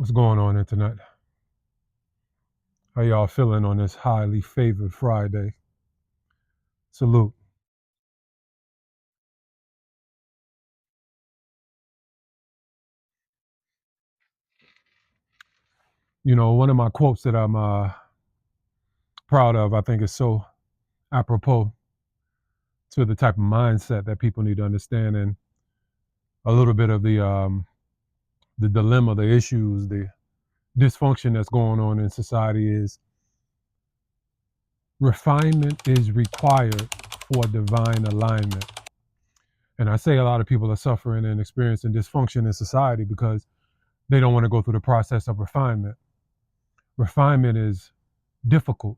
What's going on internet? How y'all feeling on this highly favored Friday? Salute. You know, one of my quotes that I'm proud of, I think is so apropos to the type of mindset that people need to understand, and a little bit of the dilemma, the issues, the dysfunction that's going on in society is refinement is required for divine alignment. And I say a lot of people are suffering and experiencing dysfunction in society because they don't want to go through the process of refinement. Refinement is difficult.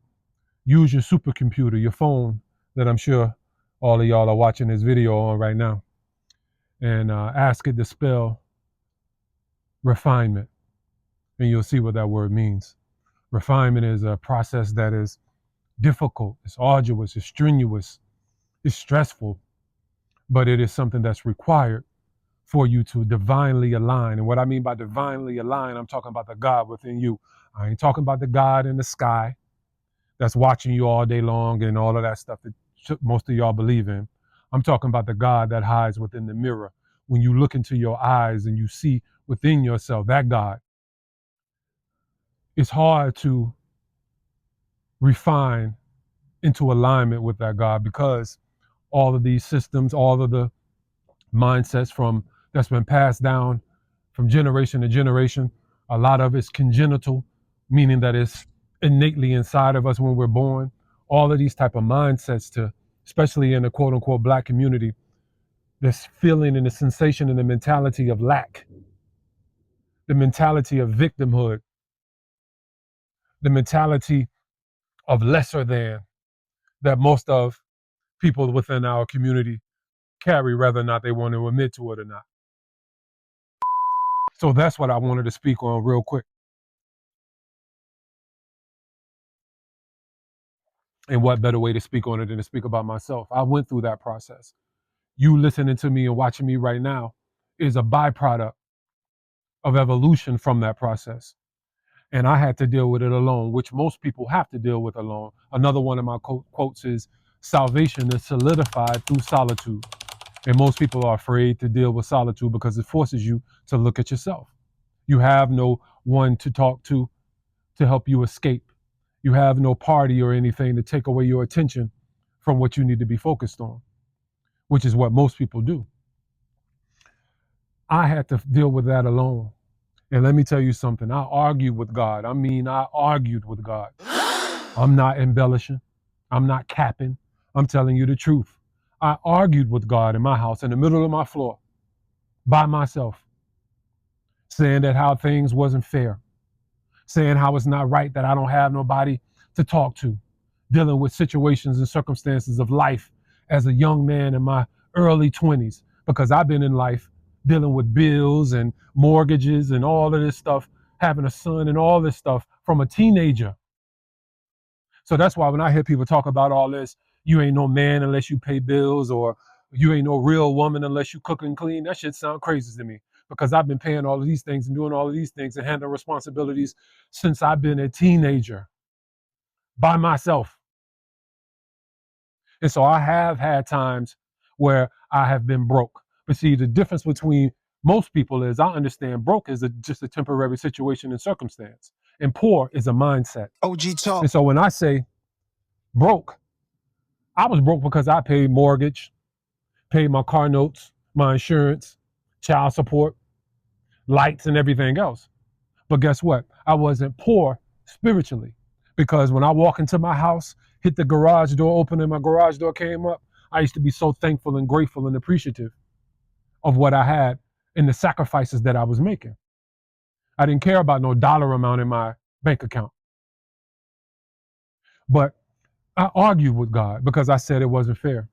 Use your supercomputer, your phone, that I'm sure all of y'all are watching this video on right now, and ask it to spell refinement, and you'll see what that word means. Refinement is a process that is difficult, it's arduous, it's strenuous, it's stressful, but it is something that's required for you to divinely align. And what I mean by divinely align, I'm talking about the God within you. I ain't talking about the God in the sky that's watching you all day long and all of that stuff that most of y'all believe in. I'm talking about the God that hides within the mirror. When you look into your eyes and you see within yourself that God, it's hard to refine into alignment with that God because all of these systems, all of the mindsets from that's been passed down from generation to generation, a lot of it's congenital, meaning that it's innately inside of us when we're born. All of these type of mindsets, to especially in the quote unquote black community, this feeling and the sensation and the mentality of lack, the mentality of victimhood, the mentality of lesser than, that most of people within our community carry, whether or not they want to admit to it or not. So that's what I wanted to speak on real quick. And what better way to speak on it than to speak about myself? I went through that process. You listening to me and watching me right now is a byproduct of evolution from that process. And I had to deal with it alone, which most people have to deal with alone. Another one of my quotes is, salvation is solidified through solitude. And most people are afraid to deal with solitude because it forces you to look at yourself. You have no one to talk to help you escape. You have no party or anything to take away your attention from what you need to be focused on, which is what most people do. I had to deal with that alone. And let me tell you something. I argued with God. I argued with God. I'm not embellishing. I'm not capping. I'm telling you the truth. I argued with God in my house in the middle of my floor by myself, saying that how things wasn't fair, saying how it's not right that I don't have nobody to talk to, dealing with situations and circumstances of life as a young man in my early 20s, because I've been in life dealing with bills and mortgages and all of this stuff, having a son and all this stuff from a teenager. So that's why when I hear people talk about all this, you ain't no man unless you pay bills, or you ain't no real woman unless you cook and clean, that shit sound crazy to me, because I've been paying all of these things and doing all of these things and handling responsibilities since I've been a teenager by myself. And so I have had times where I have been broke. But see, the difference between most people is, I understand broke is just a temporary situation and circumstance, and poor is a mindset. OG talk. And so when I say broke, I was broke because I paid mortgage, paid my car notes, my insurance, child support, lights, and everything else. But guess what? I wasn't poor spiritually, because when I walk into my house, hit the garage door open, and my garage door came up, I used to be so thankful and grateful and appreciative of what I had and the sacrifices that I was making. I didn't care about no dollar amount in my bank account. But I argued with God because I said it wasn't fair.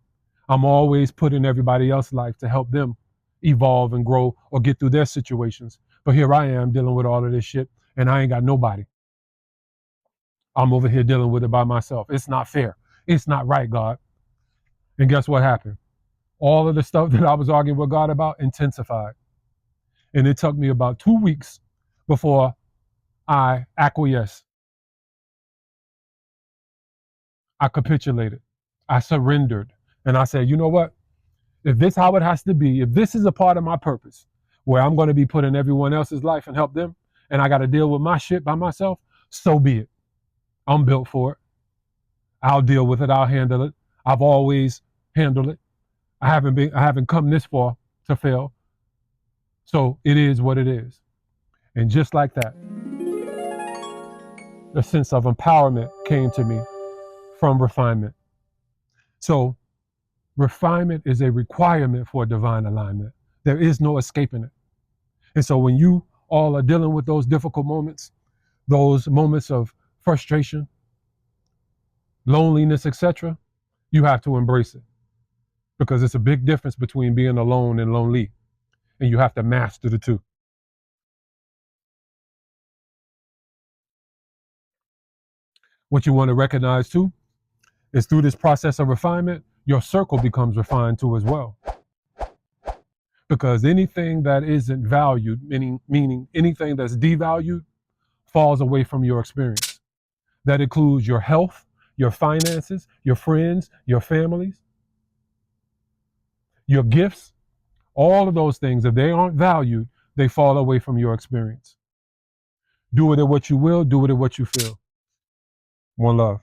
I'm always putting everybody else's life to help them evolve and grow or get through their situations. But here I am dealing with all of this shit, and I ain't got nobody. I'm over here dealing with it by myself. It's not fair. It's not right, God. And guess what happened? All of the stuff that I was arguing with God about intensified. And it took me about 2 weeks before I acquiesce. I capitulated. I surrendered. And I said, you know what? If this how it has to be, if this is a part of my purpose, where I'm going to be put in everyone else's life and help them, and I got to deal with my shit by myself, so be it. I'm built for it. I'll deal with it. I'll handle it. I've always handled it. I haven't come this far to fail. So it is what it is. And just like that, the sense of empowerment came to me from refinement. So refinement is a requirement for divine alignment. There is no escaping it. And so when you all are dealing with those difficult moments, those moments of frustration, loneliness, etc., you have to embrace it, because it's a big difference between being alone and lonely, and you have to master the two. What you want to recognize too is through this process of refinement, your circle becomes refined too as well. Because anything that isn't valued, meaning anything that's devalued, falls away from your experience. That includes your health, your finances, your friends, your families, your gifts, all of those things. If they aren't valued, they fall away from your experience. Do with it what you will, do with it what you feel. One love.